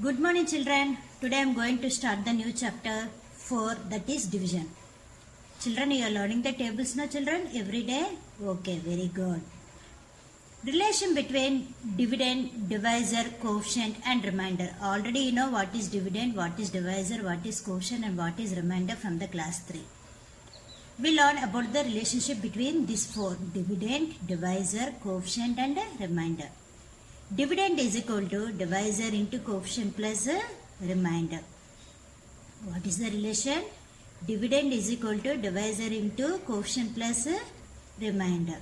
Good morning children. Today I am going to start the new chapter 4, that is division. Children, you are learning the tables now children every day? Okay, very good. Relation between dividend, divisor, coefficient and remainder. Already you know what is dividend, what is divisor, what is coefficient and what is remainder from the class 3. We learn about the relationship between these four: dividend, divisor, coefficient and remainder. Dividend is equal to divisor into coefficient plus remainder. What is the relation? Dividend is equal to divisor into coefficient plus remainder.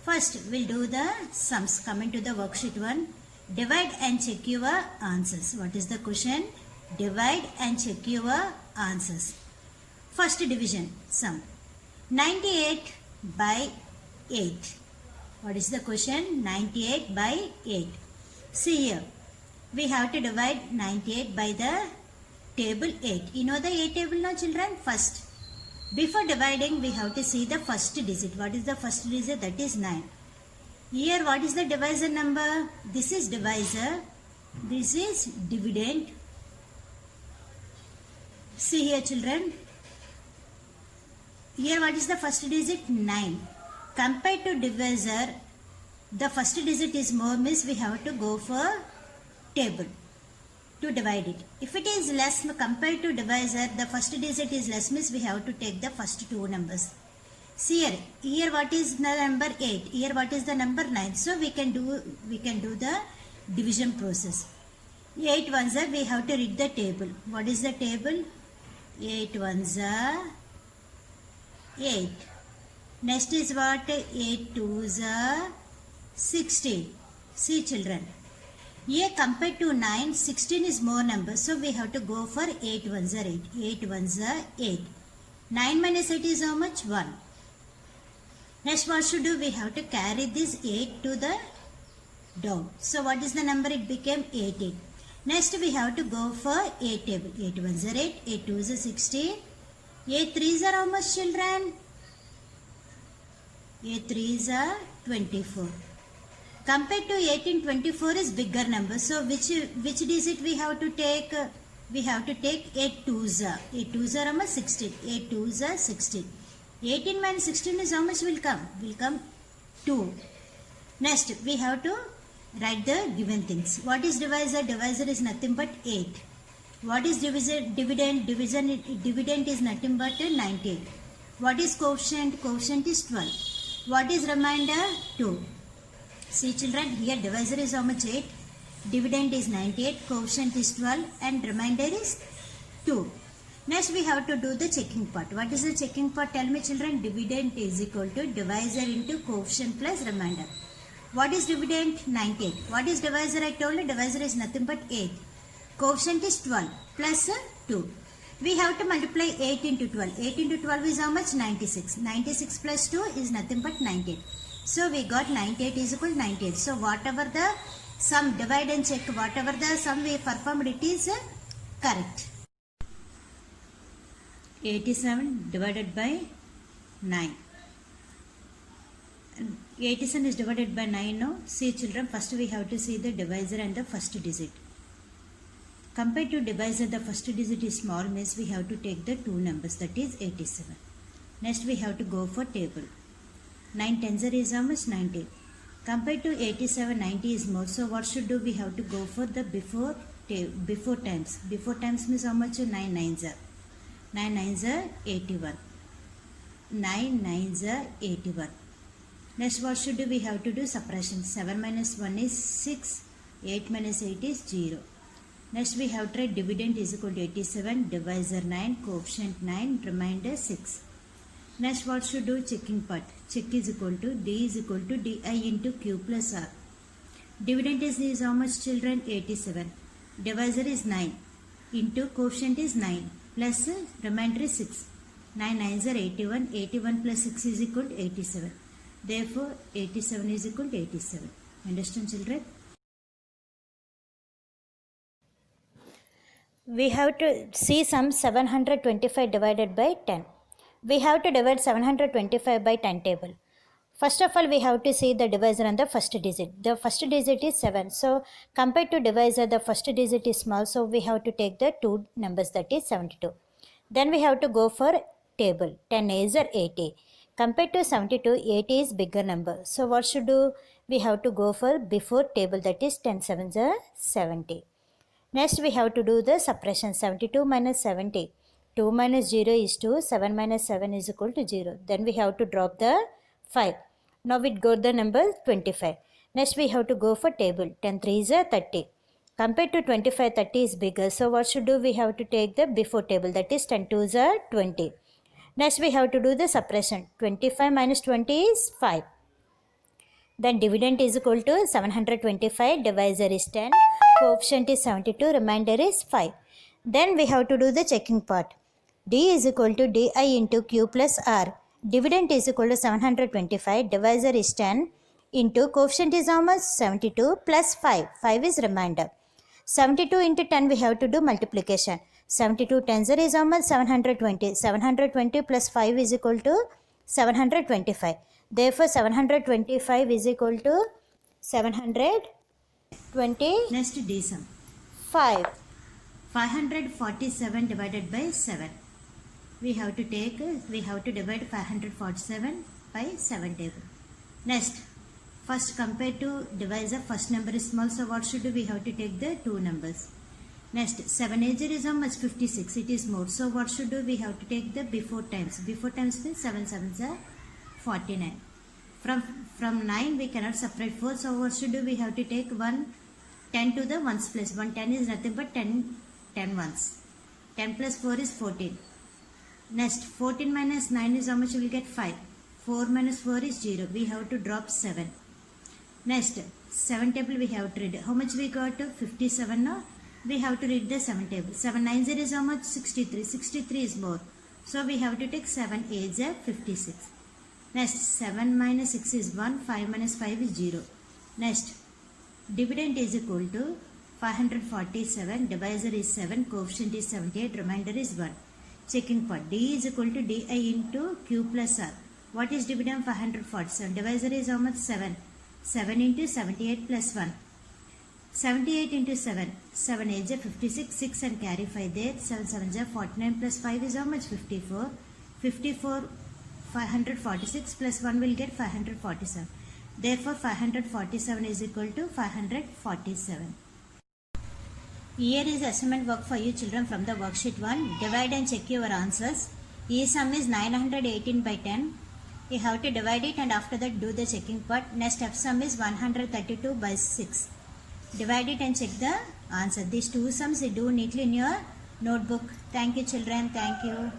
First, we'll do the sums. Coming to the worksheet 1. Divide and check your answers. What is the question? Divide and check your answers. First division, sum. 98 by 8. What is the question? 98 by 8. See here. We have to divide 98 by the table 8. You know the 8 table now children? First. Before dividing, we have to see the first digit. What is the first digit? That is 9. Here, what is the divisor number? This is divisor. This is dividend. See here children. Here, what is the first digit? 9. Compared to divisor, the first digit is more, means we have to go for table to divide it. If it is less compared to divisor, the first digit is less, means we have to take the first two numbers. See here what is the number 8, here what is the number 9. So we can do the division process. 8 ones are, we have to read the table. What is the table? 8 ones are 8. Next is what? 8 twos are 16. See children. Here compared to 9, 16 is more number. So we have to go for 8 ones are 8. 8 ones are 8. 9 minus 8 is how much? 1. Next what should do? We have to carry this 8 to the down. So what is the number? It became 18. Next we have to go for 8 table. 8 ones are 8. 8 twos are 16. 8 threes are how much children? 8 threes are 24. Compared to 18, 24 is bigger number. So which digit we have to take? We have to take 8 twos are. 8 twos are how much? 16. 8 twos are 16. 18 minus 16 is how much will come? Will come 2. Next, we have to write the given things. What is divisor? Divisor is nothing but 8. What is dividend? Dividend is nothing but 98. What is coefficient? Coefficient is 12. What is remainder? 2. See children, here divisor is how much? 8. Dividend is 98. Coefficient is 12. And remainder is 2. Next we have to do the checking part. What is the checking part? Tell me children. Dividend is equal to divisor into coefficient plus remainder. What is dividend? 98. What is divisor? I told you divisor is nothing but 8. Coefficient is 12 plus 2. We have to multiply 8 into 12. 8 into 12 is how much? 96. 96 plus 2 is nothing but 98. So we got 98 is equal to 98. So whatever the sum, divide and check, whatever the sum we performed, it is correct. 87 divided by 9. 87 is divided by 9 now. See children, first we have to see the divisor and the first digit. Compared to divisor, the first digit is small, means we have to take the two numbers, that is 87. Next we have to go for table. 9 tens are is how much? 90. Compared to 87, 90 is more. So what should do? We have to go for the before times. Before times means how much? 9 nines are. 9 nines are 81. 9 nines are 81. Next what should do? We have to do subtraction. 7 minus 1 is 6. 8 minus 8 is 0. Next we have to write dividend is equal to 87. Divisor 9. Coefficient 9. Remainder 6. Next what should do? Checking part. Check is equal to D is equal to Di into Q plus R. Dividend is how much children? 87. Divisor is 9 into coefficient is 9 plus remainder is 6. 9 nines are 81. 81 plus 6 is equal to 87. Therefore 87 is equal to 87. Understand children? We have to see sum 725 divided by 10. We have to divide 725 by 10 table. First of all, we have to see the divisor and the first digit. The first digit is 7. So compared to divisor, the first digit is small. So we have to take the two numbers, that is 72. Then we have to go for table. 10 is 80. Compared to 72, 80 is bigger number. So what should do? We have to go for before table, that is 10 sevens are 70. Next we have to do the suppression. 72 minus 70. 2 minus 0 is 2. 7 minus 7 is equal to 0. Then we have to drop the 5. Now we got the number 25. Next we have to go for table. 10 3 is 30. Compared to 25, 30 is bigger. So what should do? We have to take the before table, that is 10 2 is 20. Next we have to do the suppression. 25 minus 20 is 5. Then dividend is equal to 725. Divisor is 10. Coefficient is 72. Remainder is 5. Then we have to do the checking part. D is equal to di into q plus r. Dividend is equal to 725. Divisor is 10 into coefficient is how much? 72 plus 5. 5 is remainder. 72 into 10 we have to do multiplication. 72 tens is how much? 720. 720 plus 5 is equal to 725. Therefore 725 is equal to 720. Next D sum. 5. 547 divided by 7. We have to divide 547 by 7 table. Next, first compared to divisor, first number is small, so what should do? We have to take the two numbers. Next, 7 is how much? 56, it is more. So what should do? We have to take the before times. Before times means 7 sevens are 49. From 9 we cannot separate 4, so what should do? We have to take 1 10 to the ones place. 1 10 is nothing but 10 ones. 10 plus 4 is 14. Next, 14 minus 9 is how much? We will get 5. 4 minus 4 is 0. We have to drop 7. Next, 7 table we have to read. How much we got? 57 now. We have to read the 7 table. 7 9 is how much? 63. 63 is more. So we have to take 7 8 is 56. Next, 7 minus 6 is 1. 5 minus 5 is 0. Next, dividend is equal to 547. Divisor is 7. Coefficient is 78. Remainder is 1. Checking part. D is equal to di into q plus r. What is dividend? 547. Divisor is how much? 7. 7 into 78 plus 1. 78 into 7. 7 8 is 56. 6 and carry 5 there. 7 7 is 49 plus 5 is how much? 54. 54 546 plus 1 will get 547. Therefore 547 is equal to 547. Here is assignment work for you children from the worksheet 1. Divide and check your answers. E sum is 918 by 10. You have to divide it and after that do the checking part. Next F sum is 132 by 6. Divide it and check the answer. These two sums you do neatly in your notebook. Thank you children. Thank you.